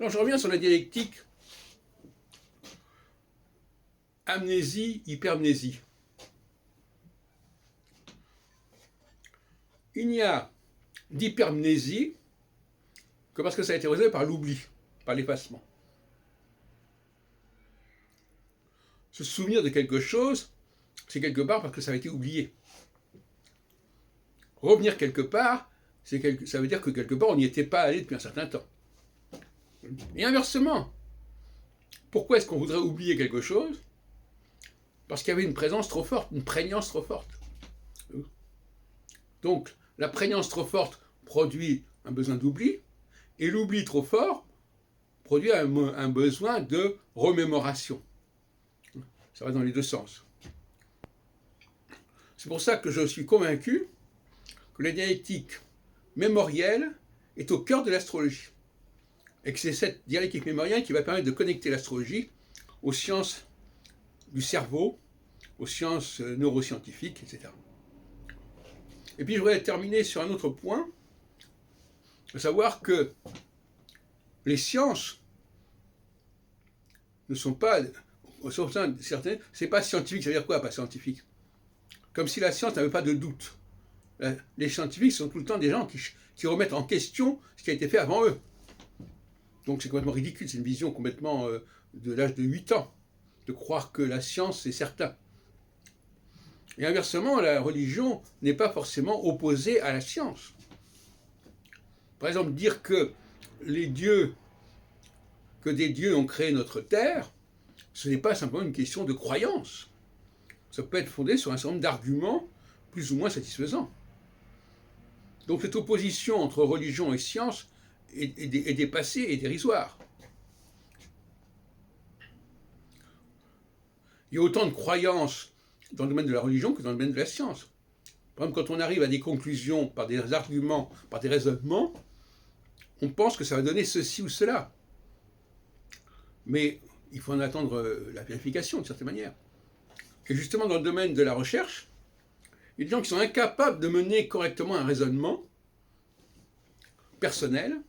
Alors je reviens sur la dialectique amnésie, hypermnésie. Il n'y a d'hypermnésie que parce que ça a été résolu par l'oubli, par l'effacement. Se souvenir de quelque chose, c'est quelque part parce que ça a été oublié. Revenir quelque part, ça veut dire que quelque part on n'y était pas allé depuis un certain temps. Et inversement, pourquoi est-ce qu'on voudrait oublier quelque chose? Parce qu'il y avait une présence trop forte, une prégnance trop forte. Donc, la prégnance trop forte produit un besoin d'oubli, et l'oubli trop fort produit un besoin de remémoration. Ça va dans les deux sens. C'est pour ça que je suis convaincu que la dialectique mémorielle est au cœur de l'astrologie. Et que c'est cette dialectique mémorielle qui va permettre de connecter l'astrologie aux sciences du cerveau, aux sciences neuroscientifiques, etc. Et puis je voudrais terminer sur un autre point, à savoir que les sciences ne sont pas, certaines, c'est pas scientifique, ça veut dire quoi, pas scientifique? Comme si la science n'avait pas de doute. Les scientifiques sont tout le temps des gens qui remettent en question ce qui a été fait avant eux. Donc c'est complètement ridicule, c'est une vision complètement de l'âge de 8 ans, de croire que la science c'est certain. Et inversement, la religion n'est pas forcément opposée à la science. Par exemple, dire que des dieux ont créé notre terre, ce n'est pas simplement une question de croyance. Ça peut être fondé sur un certain nombre d'arguments plus ou moins satisfaisants. Donc cette opposition entre religion et science est dépassée et dérisoire. Il y a autant de croyances dans le domaine de la religion que dans le domaine de la science. Par exemple, quand on arrive à des conclusions par des arguments, par des raisonnements, on pense que ça va donner ceci ou cela. Mais il faut en attendre la vérification, d'une certaine manière. Et justement, dans le domaine de la recherche, il y a des gens qui sont incapables de mener correctement un raisonnement personnel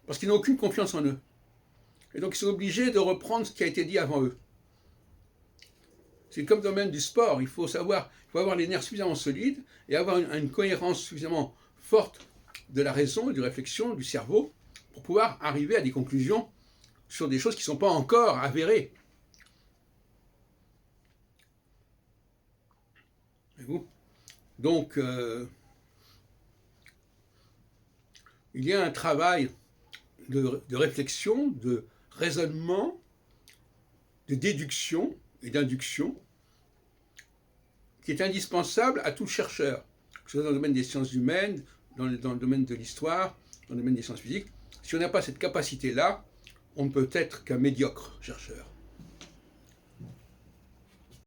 parce qu'ils n'ont aucune confiance en eux. Et donc, ils sont obligés de reprendre ce qui a été dit avant eux. C'est comme dans le domaine du sport, il faut avoir les nerfs suffisamment solides et avoir une cohérence suffisamment forte de la raison et de la réflexion du cerveau pour pouvoir arriver à des conclusions sur des choses qui ne sont pas encore avérées. Donc, il y a un travail de réflexion, de raisonnement, de déduction et d'induction qui est indispensable à tout chercheur, que ce soit dans le domaine des sciences humaines, dans le domaine de l'histoire, dans le domaine des sciences physiques. Si on n'a pas cette capacité-là, on ne peut être qu'un médiocre chercheur.